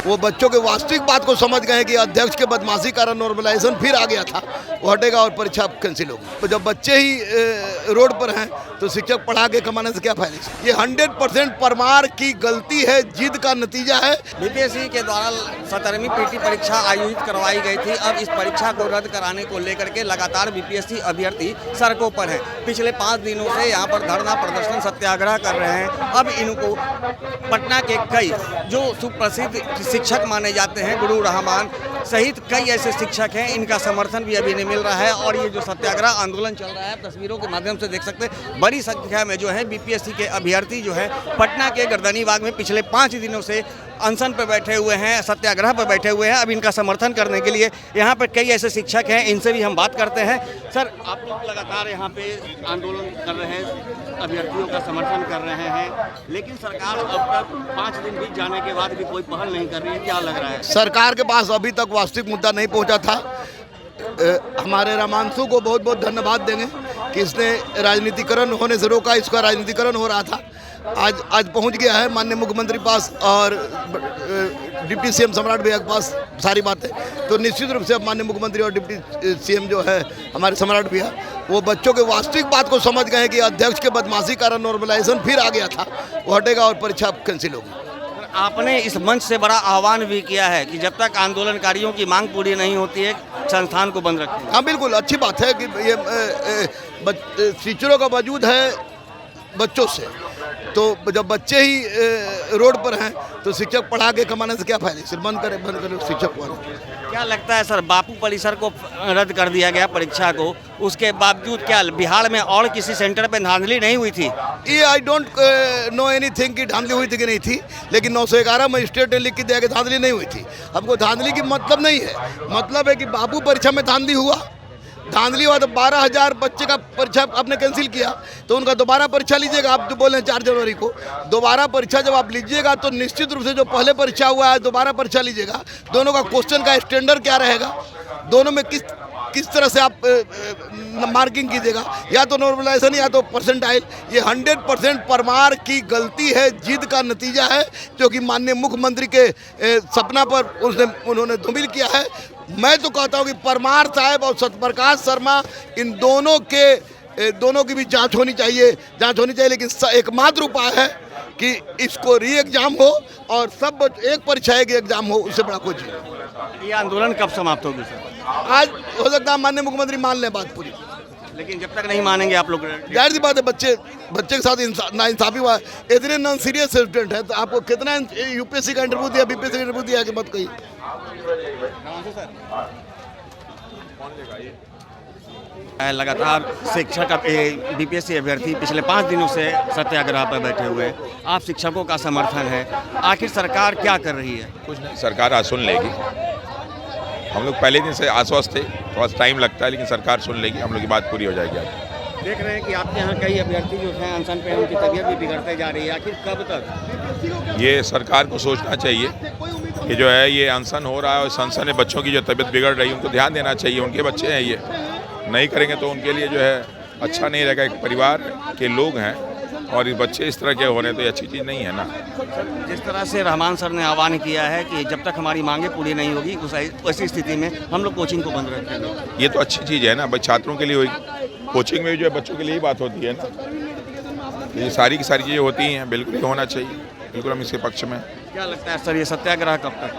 वो बच्चों के वास्तविक बात को समझ गए कि अध्यक्ष के बदमाशी कारण नॉर्मलाइजेशन फिर आ गया था, वो हटेगा और परीक्षा कैंसिल होगी। तो जब बच्चे ही रोड पर हैं तो शिक्षक पढ़ा के कमाने से क्या फायदा। ये 100% परमार की गलती है, जिद का नतीजा है। बीपीएससी के द्वारा 17वीं पीटी परीक्षा आयोजित करवाई गई थी। अब इस परीक्षा को रद्द कराने को लेकर के लगातार बीपीएससी अभ्यर्थी सड़कों पर हैं। पिछले 5 दिनों से यहाँ पर धरना प्रदर्शन सत्याग्रह कर रहे हैं। अब इनको पटना के कई जो सुप्रसिद्ध शिक्षक माने जाते हैं, गुरु रहमान सहित कई ऐसे शिक्षक हैं, इनका समर्थन भी अभी नहीं मिल रहा है। और ये जो सत्याग्रह आंदोलन चल रहा है, तस्वीरों के माध्यम से देख सकते हैं, बड़ी संख्या में जो है बीपीएससी के अभ्यर्थी जो है पटना के गर्दनी बाग में पिछले 5 दिनों से अनशन पर बैठे हुए हैं, सत्याग्रह पर बैठे हुए हैं। अब इनका समर्थन करने के लिए यहाँ पर कई ऐसे शिक्षक हैं, इनसे भी हम बात करते हैं। सर, आप लोग लगातार यहाँ पे आंदोलन कर रहे हैं, अभ्यर्थियों का समर्थन कर रहे हैं, लेकिन सरकार अब तक 5 दिन बीत जाने के बाद भी कोई पहल नहीं कर रही है। क्या लग रहा है? सरकार के पास अभी तक वास्तविक मुद्दा नहीं पहुंचा था। हमारे रामांशु को बहुत बहुत धन्यवाद देंगे कि इसने राजनीतिकरण होने से रोका, इसका राजनीतिकरण हो रहा था। आज पहुंच गया है माननीय मुख्यमंत्री पास और डिप्टी सीएम सम्राट भैया के पास सारी बातें। तो निश्चित रूप से अब माननीय मुख्यमंत्री और डिप्टी सीएम जो है हमारे सम्राट भैया, वो बच्चों के वास्तविक बात को समझ गए कि अध्यक्ष के बदमाशी कारण नॉर्मलाइजेशन फिर आ गया था, वो हटेगा और परीक्षा कैंसिल होगी। आपने इस मंच से बड़ा आह्वान भी किया है कि जब तक आंदोलनकारियों की मांग पूरी नहीं होती है, संस्थान को बंद रखें। हाँ, बिल्कुल अच्छी बात है कि ये टीचरों का वजूद है बच्चों से। तो जब बच्चे ही रोड पर हैं तो शिक्षक पढ़ा के कमाने से क्या फायदा। सिर्फ बंद करे शिक्षक को। क्या लगता है सर, बापू परिसर को रद्द कर दिया गया परीक्षा को, उसके बावजूद क्या बिहार में और किसी सेंटर पे धांधली नहीं हुई थी? ये आई डोंट नो एनीथिंग कि धांधली हुई थी कि नहीं थी, लेकिन 911 मजिस्ट्रेट ने लिख के दिया कि धांधली नहीं हुई थी। हमको धांधली की मतलब नहीं है, मतलब है कि बापू परीक्षा में धांधली हुआ। धांधली हुआ तो 12,000 बच्चे का परीक्षा आपने कैंसिल किया, तो उनका दोबारा परीक्षा लीजिएगा। आप जो बोले 4 जनवरी को दोबारा परीक्षा जब आप लीजिएगा तो निश्चित रूप से जो पहले परीक्षा हुआ है दोबारा परीक्षा लीजिएगा। दोनों का क्वेश्चन का स्टैंडर्ड क्या रहेगा, दोनों में किस तरह से आप मार्किंग कीजिएगा, या तो नॉर्मलाइजेशन या तो परसेंटाइल। ये 100% परमार की गलती है, जिद का नतीजा है, जो कि माननीय मुख्यमंत्री के सपना पर उन्होंने धूमिल किया है। मैं तो कहता हूँ कि परमार साहब और सत्यप्रकाश शर्मा, इन दोनों की भी जांच होनी चाहिए, लेकिन एकमात्र उपाय है कि इसको री एग्जाम हो और सब एक परीक्षा एक एग्जाम हो, उससे बड़ा कुछ नहीं। ये आंदोलन कब समाप्त होगी सर? आज हो सकता है माननीय मुख्यमंत्री मान लें बात पूरी, लेकिन जब तक नहीं मानेंगे आप लोग? जाहिर सी बात है, बच्चे के साथ नाइंसाफी हुआ। इतने नॉन सीरियस स्टूडेंट है, तो आपको कितना यूपीएससी का इंटरव्यू दिया, बीपीएससी का इंटरव्यू दिया कि मत कहिए। लगातार शिक्षक बीपीएससी अभ्यर्थी पिछले 5 दिनों से सत्याग्रह पर बैठे हुए हैं। आप शिक्षकों का समर्थन है, आखिर सरकार क्या कर रही है? कुछ नहीं, सरकार सुन लेगी। हम लोग पहले दिन से आश्वस्त थे, थोड़ा टाइम लगता है, लेकिन सरकार सुन लेगी, हम लोग की बात पूरी हो जाएगी। देख रहे हैं कि आपके यहाँ कई अभ्यर्थी जो हैं अनशन पे, उनकी तबीयत भी बिगड़ते जा रही है। आखिर कब तक? ये सरकार को सोचना चाहिए कि जो है ये अनशन हो रहा है और अनशन में बच्चों की जो तबीयत बिगड़ रही है, उनको ध्यान देना चाहिए। उनके बच्चे हैं, ये नहीं करेंगे तो उनके लिए जो है अच्छा नहीं रहेगा। एक परिवार के लोग हैं और बच्चे इस तरह के हो रहे हैं तो ये अच्छी चीज़ नहीं है ना। जिस तरह से रहमान सर ने आह्वान किया है कि जब तक हमारी मांगें पूरी नहीं होगी, उसी स्थिति में हम लोग कोचिंग को बंद रखेंगे। ये तो अच्छी चीज़ है ना भाई, छात्रों के लिए होगी। कोचिंग में भी जो है बच्चों के लिए ही बात होती है ना। ये सारी की सारी चीज़ें होती हैं, बिल्कुल ही होना चाहिए, बिल्कुल हम इसके पक्ष में। क्या लगता है सर, ये सत्याग्रह कब तक?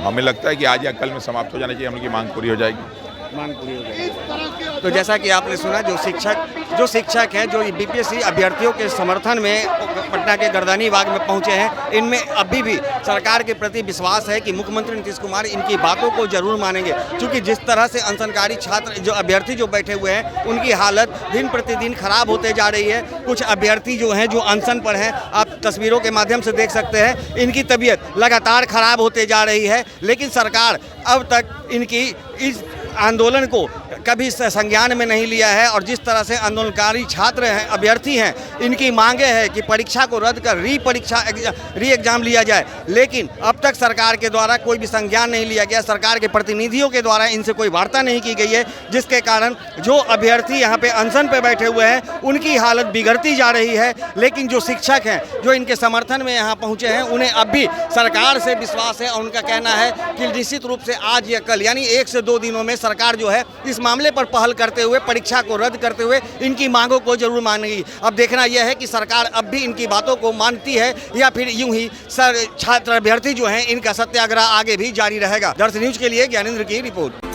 हमें लगता है कि आज या कल में समाप्त हो जाना चाहिए, हम लोग की मांग पूरी हो जाएगी। मांग पूरी हो जाएगी। तो जैसा कि आपने सुना, जो शिक्षक हैं जो बीपीएससी अभ्यर्थियों के समर्थन में पटना के गर्दनी बाग में पहुंचे हैं, इनमें अभी भी सरकार के प्रति विश्वास है कि मुख्यमंत्री नीतीश कुमार इनकी बातों को जरूर मानेंगे। क्योंकि जिस तरह से अनशनकारी छात्र जो अभ्यर्थी जो बैठे हुए हैं, उनकी हालत दिन प्रतिदिन खराब होते जा रही है। कुछ अभ्यर्थी जो हैं जो अनशन पर हैं, आप तस्वीरों के माध्यम से देख सकते हैं, इनकी तबीयत लगातार खराब होते जा रही है। लेकिन सरकार अब तक इनकी इस आंदोलन को कभी संज्ञान में नहीं लिया है और जिस तरह से आंदोलनकारी छात्र हैं, अभ्यर्थी हैं, इनकी मांगे हैं कि परीक्षा को रद्द कर री एग्जाम लिया जाए, लेकिन अब तक सरकार के द्वारा कोई भी संज्ञान नहीं लिया गया। सरकार के प्रतिनिधियों के द्वारा इनसे कोई वार्ता नहीं की गई है, जिसके कारण जो अभ्यर्थी यहाँ पे अनशन पे बैठे हुए हैं उनकी हालत बिगड़ती जा रही है। लेकिन जो शिक्षक हैं जो इनके समर्थन में यहाँ पहुँचे हैं, उन्हें अब भी सरकार से विश्वास है और उनका कहना है कि निश्चित रूप से आज या कल यानी 1 से 2 दिनों में सरकार जो है इस मामले पर पहल करते हुए परीक्षा को रद्द करते हुए इनकी मांगों को जरूर मानेगी। अब देखना यह है कि सरकार अब भी इनकी बातों को मानती है या फिर यूं ही छात्र अभ्यर्थी जो हैं इनका सत्याग्रह आगे भी जारी रहेगा। दर्शन न्यूज के लिए ज्ञानेंद्र की रिपोर्ट।